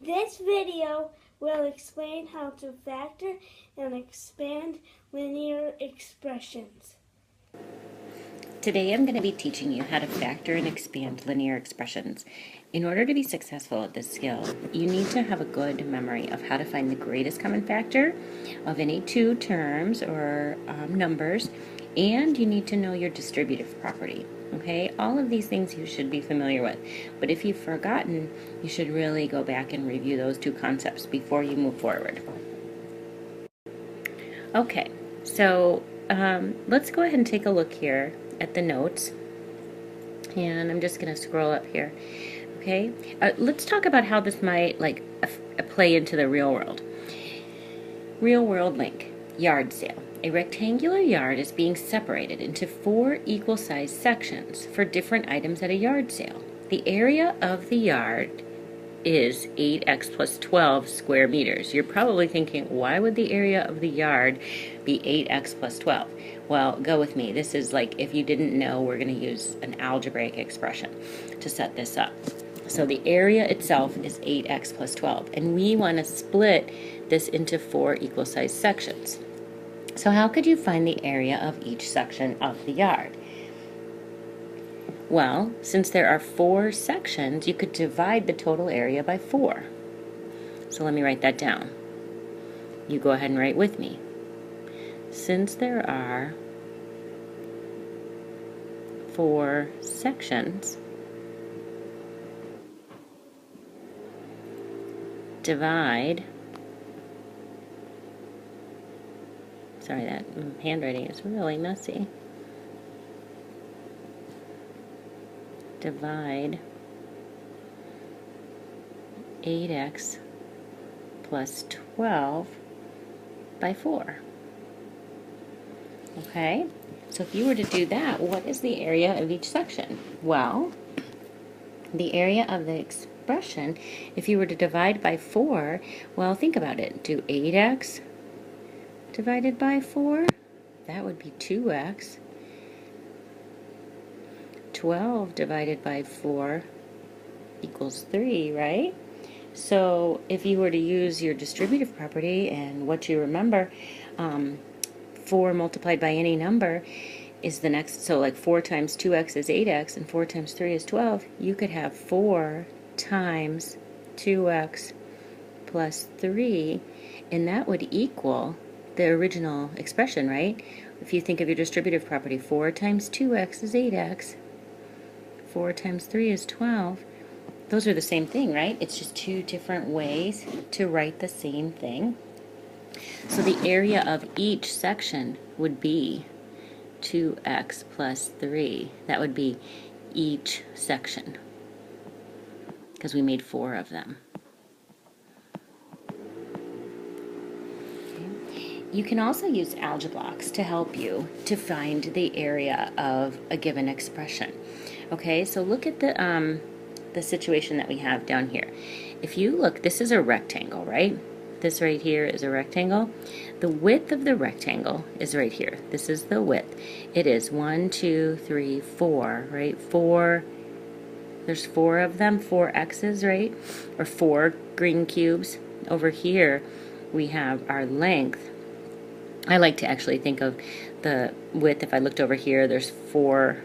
This video will explain how to factor and expand linear expressions. Today I'm going to be teaching you how to factor and expand linear expressions. In order to be successful at this skill, you need to have a good memory of how to find the greatest common factor of any two terms or numbers, and you need to know your distributive property. Okay, all of these things you should be familiar with, but if you've forgotten, you should really go back and review those two concepts before you move forward. Okay, so let's go ahead and take a look here at the notes, and I'm just going to scroll up here. Okay, let's talk about how this might play into the real world. Real world link, yard sale. A rectangular yard is being separated into 4 equal-sized sections for different items at a yard sale. The area of the yard is 8x plus 12 square meters. You're probably thinking, why would the area of the yard be 8x plus 12? Well, go with me. This is like, if you didn't know, we're going to use an algebraic expression to set this up. So the area itself is 8x plus 12, and we want to split this into 4 equal-sized sections. So how could you find the area of each section of the yard? Well, since there are 4 sections, you could divide the total area by 4. So let me write that down. You go ahead and write with me. Since there are 4 sections, divide, sorry, that handwriting is really messy. Divide 8x plus 12 by 4. Okay, so if you were to do that, what is the area of each section? Well, the area of the expression, if you were to divide by 4, well, think about it. Do 8x divided by 4? That would be 2x. 12 divided by 4 equals 3, right? So if you were to use your distributive property and what you remember, 4 multiplied by any number is the next, so like 4 times 2x is 8x and 4 times 3 is 12, you could have 4 times 2x plus 3, and that would equal the original expression, right? If you think of your distributive property, 4 times 2x is 8x, 4 times 3 is 12. Those are the same thing, right? It's just 2 different ways to write the same thing. So the area of each section would be 2x plus 3. That would be each section, because we made 4 of them. You can also use algeblocks to help you to find the area of a given expression. Okay, so look at the situation that we have down here. If you look, this is a rectangle, right? This right here is a rectangle. The width of the rectangle is right here. This is the width. It is 1, 2, 3, 4, right? 4, there's 4 of them, 4 x's, right? Or 4 green cubes. Over here, we have our length. I like to actually think of the width. If I looked over here, there's 4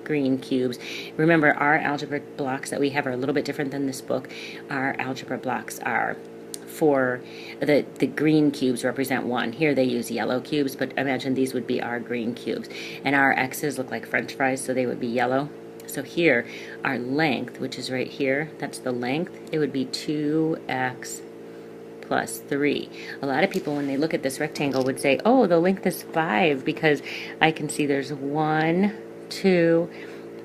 green cubes. Remember, our algebra blocks that we have are a little bit different than this book. Our algebra blocks are for the green cubes represent 1. Here they use yellow cubes, but imagine these would be our green cubes. And our x's look like french fries, so they would be yellow. So here, our length, which is right here, that's the length, it would be 2x plus 3. A lot of people, when they look at this rectangle, would say, oh, the length is 5, because I can see there's 1, 2,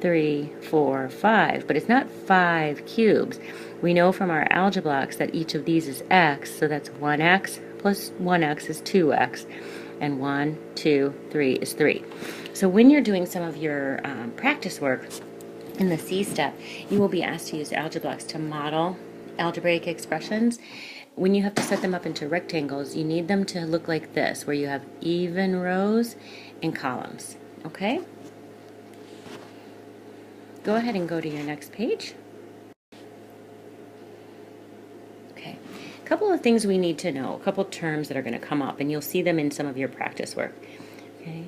3, 4, 5, but it's not 5 cubes. We know from our algebra blocks that each of these is x, so that's 1x plus 1x is 2x, and 1, 2, 3 is 3. So when you're doing some of your practice work in the C step, you will be asked to use algebra blocks to model algebraic expressions. When you have to set them up into rectangles, you need them to look like this, where you have even rows and columns. Okay? Go ahead and go to your next page. Okay, a couple of things we need to know, a couple terms that are going to come up, and you'll see them in some of your practice work. Okay,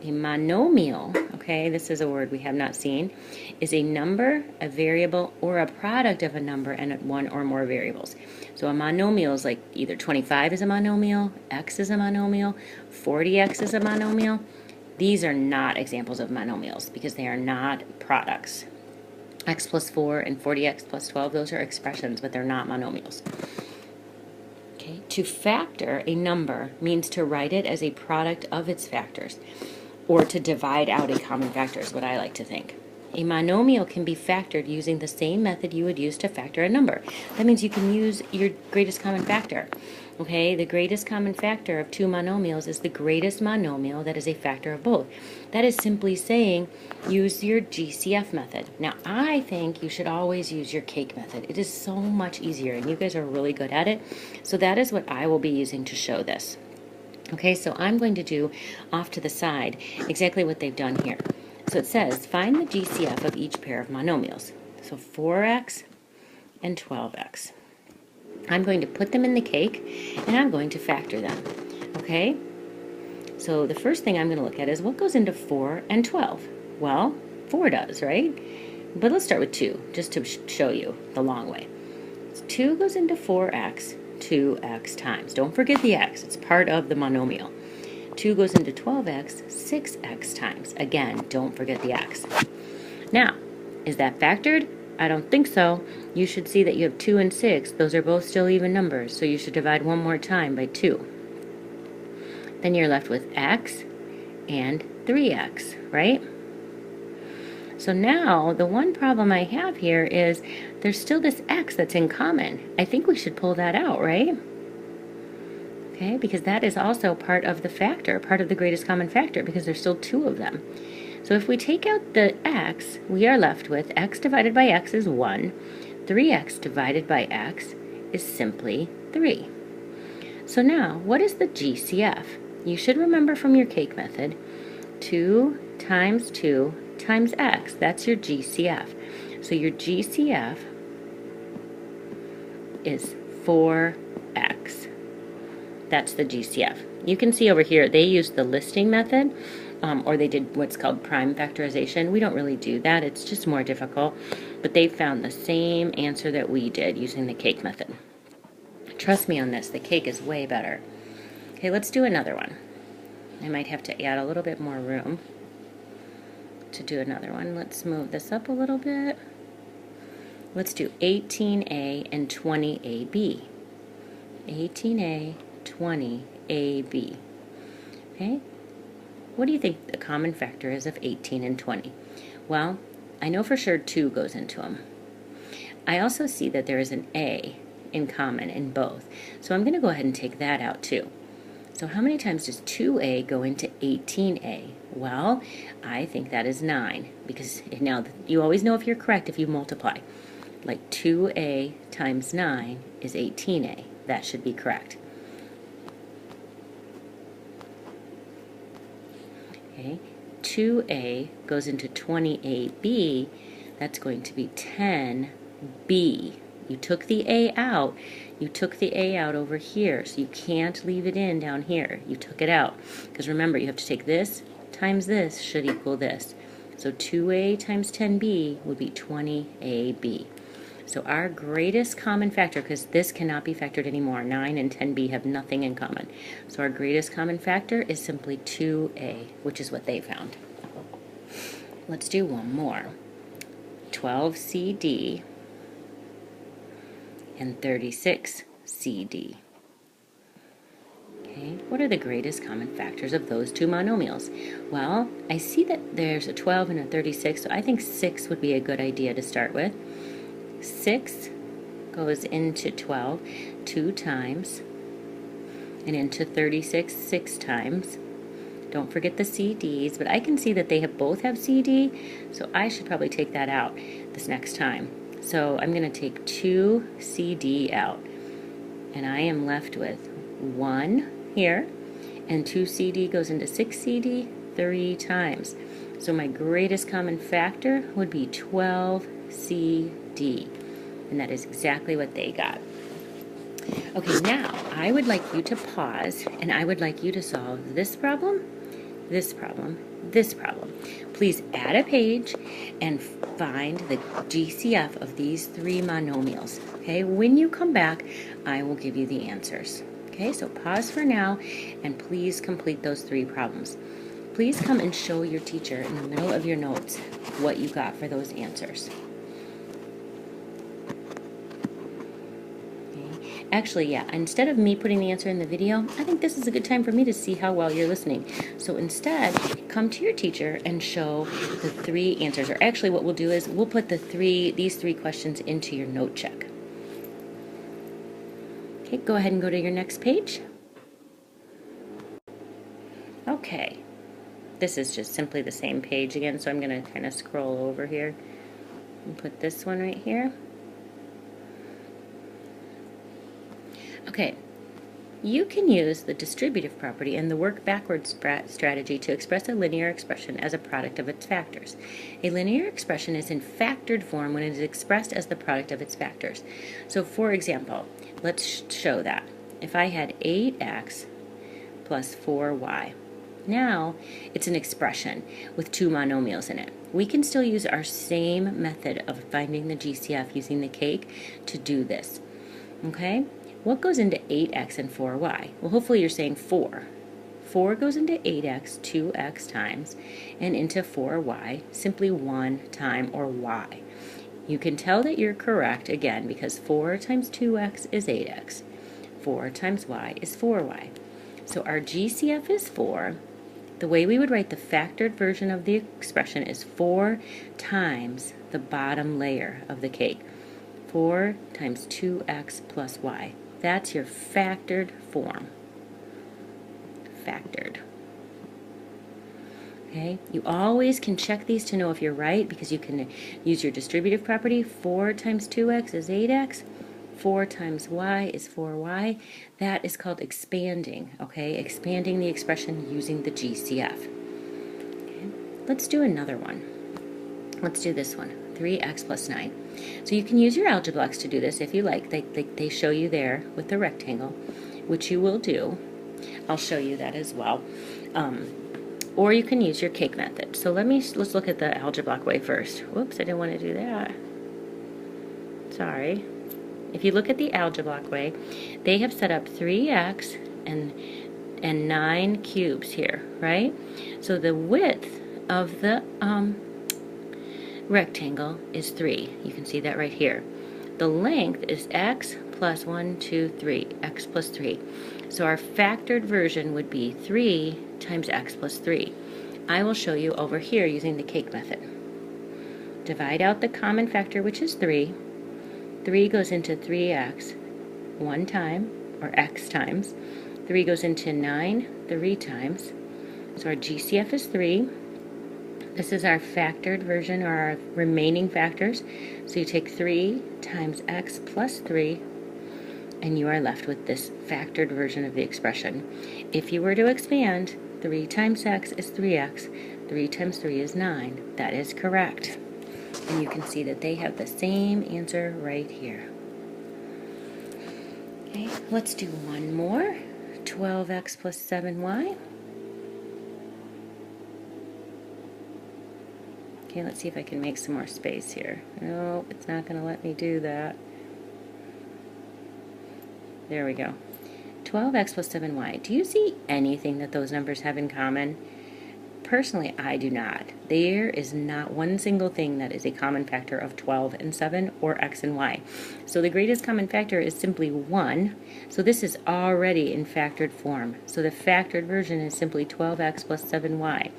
a monomial, okay, this is a word we have not seen, is a number, a variable, or a product of a number and one or more variables. So a monomial is like either 25 is a monomial, x is a monomial, 40x is a monomial. These are not examples of monomials because they are not products. X plus 4 and 40x plus 12, those are expressions, but they're not monomials. Okay, to factor a number means to write it as a product of its factors, or to divide out a common factor is what I like to think. A monomial can be factored using the same method you would use to factor a number. That means you can use your greatest common factor. Okay, the greatest common factor of two monomials is the greatest monomial that is a factor of both. That is simply saying use your GCF method. Now, I think you should always use your cake method. It is so much easier, and you guys are really good at it. So that is what I will be using to show this. Okay, so I'm going to do off to the side exactly what they've done here. So it says, find the GCF of each pair of monomials. So 4x and 12x. I'm going to put them in the cake, and I'm going to factor them. Okay? So the first thing I'm going to look at is what goes into 4 and 12? Well, 4 does, right? But let's start with 2, just to show you the long way. So 2 goes into 4x, 2x times. Don't forget the x. It's part of the monomial. 2 goes into 12x, 6x times. Again, don't forget the x. Now, is that factored? I don't think so. You should see that you have 2 and 6. Those are both still even numbers, so you should divide one more time by 2. Then you're left with x and 3x, right? So now, the one problem I have here is there's still this x that's in common. I think we should pull that out, right? Okay, because that is also part of the factor, part of the greatest common factor, because there's still 2 of them. So if we take out the x, we are left with x divided by x is 1. 3x divided by x is simply 3. So now, what is the GCF? You should remember from your cake method, 2 times 2 times x. That's your GCF. So your GCF is 4x. That's the GCF. You can see over here, they used the listing method, or they did what's called prime factorization. We don't really do that. It's just more difficult. But they found the same answer that we did using the cake method. Trust me on this. The cake is way better. Okay, let's do another one. I might have to add a little bit more room to do another one. Let's move this up a little bit. Let's do 18a and 20ab. 18a, 20ab. Okay? What do you think the common factor is of 18 and 20? Well, I know for sure 2 goes into them. I also see that there is an a in common in both. So I'm going to go ahead and take that out too. So how many times does 2a go into 18a? Well, I think that is 9, because now you always know if you're correct if you multiply. Like 2a times 9 is 18a. That should be correct. Okay, 2a goes into 20ab. That's going to be 10b. You took the a out. You took the a out over here, so you can't leave it in down here. You took it out. Because remember, you have to take this times this should equal this. So 2a times 10b would be 20ab. So our greatest common factor, because this cannot be factored anymore, 9 and 10b have nothing in common. So our greatest common factor is simply 2a, which is what they found. Let's do one more. 12cd and 36cd. Okay, what are the greatest common factors of those two monomials? Well, I see that there's a 12 and a 36, so I think 6 would be a good idea to start with. 6 goes into 12 2 times, and into 36 6 times. Don't forget the CDs, but I can see that they both have CD, so I should probably take that out this next time. So I'm going to take 2 CD out, and I am left with 1 here, and 2 CD goes into 6 CD 3 times. So my greatest common factor would be 12 CD. And that is exactly what they got. Okay, now I would like you to pause, and I would like you to solve this problem, this problem, this problem. Please add a page and find the GCF of these three monomials. Okay, when you come back, I will give you the answers. Okay, so pause for now, and please complete those three problems. Please come and show your teacher in the middle of your notes what you got for those answers. Actually, yeah, instead of me putting the answer in the video, I think this is a good time for me to see how well you're listening. So instead, come to your teacher and show the three answers. Or actually what we'll do is we'll put these three questions into your note check. Okay, go ahead and go to your next page. Okay, this is just simply the same page again, so I'm going to kind of scroll over here and put this one right here. Okay, you can use the distributive property and the work backwards strategy to express a linear expression as a product of its factors. A linear expression is in factored form when it is expressed as the product of its factors. So for example, let's show that. If I had 8x plus 4y, now it's an expression with two monomials in it. We can still use our same method of finding the GCF using the cake to do this. Okay? What goes into 8x and 4y? Well, hopefully you're saying 4. 4 goes into 8x 2x times, and into 4y simply 1 time, or y. You can tell that you're correct, again, because 4 times 2x is 8x. 4 times y is 4y. So our GCF is 4. The way we would write the factored version of the expression is 4 times the bottom layer of the cake. 4 times 2x plus y. That's your factored form. Factored. Okay, you always can check these to know if you're right, because you can use your distributive property. 4 times 2x is 8x. 4 times y is 4y. That is called expanding, okay? Expanding the expression using the GCF. Okay. Let's do another one. Let's do this one, 3x plus 9. So you can use your algebra blocks to do this if you like. They show you there with the rectangle, which you will do. I'll show you that as well. Or you can use your cake method. So let's look at the algebra block way first. Whoops, I didn't want to do that. Sorry. If you look at the algebra block way, they have set up 3x and 9 cubes here, right? So the width of the rectangle is 3. You can see that right here. The length is x plus 1, 2, 3, x plus 3. So our factored version would be 3 times x plus 3. I will show you over here using the cake method. Divide out the common factor, which is 3. 3 goes into 3x 1 time, or x times. 3 goes into 9 3 times. So our GCF is 3. This is our factored version, or our remaining factors. So you take 3 times x plus 3, and you are left with this factored version of the expression. If you were to expand, 3 times x is 3x, 3 times 3 is 9. That is correct. And you can see that they have the same answer right here. Okay, let's do one more. 12x plus 7y. Okay, let's see if I can make some more space here. No, it's not going to let me do that. There we go. 12x plus 7y. Do you see anything that those numbers have in common? Personally, I do not. There is not one single thing that is a common factor of 12 and 7 or x and y. So the greatest common factor is simply 1. So this is already in factored form. So the factored version is simply 12x plus 7y.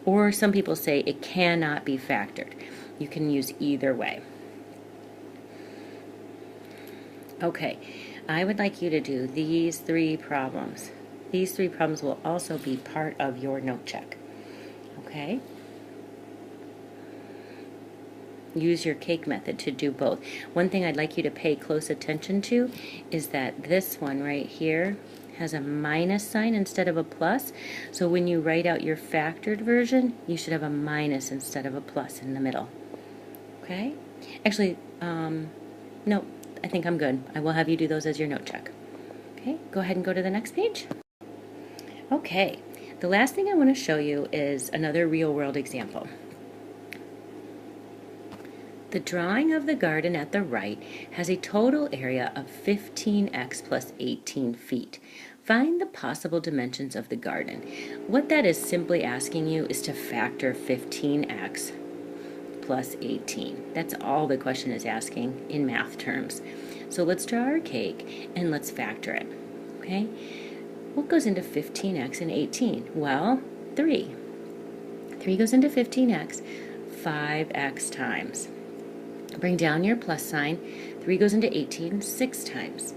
Or some people say it cannot be factored. You can use either way. Okay, I would like you to do these 3 problems. These 3 problems will also be part of your note check. Okay? Use your cake method to do both. One thing I'd like you to pay close attention to is that this one right here has a minus sign instead of a plus. So when you write out your factored version, you should have a minus instead of a plus in the middle. Okay? Actually, let no, I think I'm good. I will have you do those as your note check. Okay, go ahead and go to the next page. Okay, the last thing I want to show you is another real-world example. The drawing of the garden at the right has a total area of 15x plus 18 feet. Find the possible dimensions of the garden. What that is simply asking you is to factor 15x plus 18. That's all the question is asking in math terms. So let's draw our cake and let's factor it, okay? What goes into 15x and 18? Well, 3. 3 goes into 15x 5x times. Bring down your plus sign. 3 goes into 18 6 times.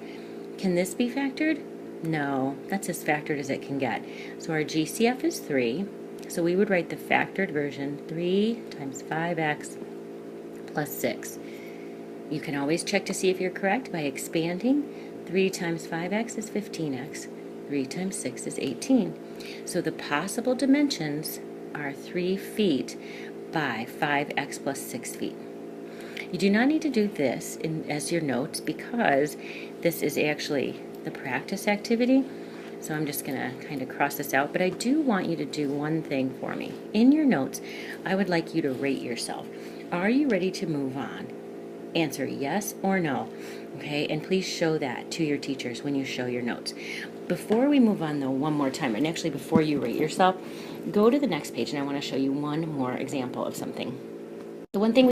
Can this be factored? No, that's as factored as it can get. So our GCF is 3. So we would write the factored version, 3 times 5x plus 6. You can always check to see if you're correct by expanding. 3 times 5x is 15x. 3 times 6 is 18. So the possible dimensions are 3 feet by 5x plus 6 feet. You do not need to do this as your notes because this is actually the practice activity. So I'm just going to kind of cross this out. But I do want you to do one thing for me. In your notes, I would like you to rate yourself. Are you ready to move on? Answer yes or no. Okay, and please show that to your teachers when you show your notes. Before we move on though, one more time, and actually before you rate yourself, go to the next page and I want to show you one more example of something. The one thing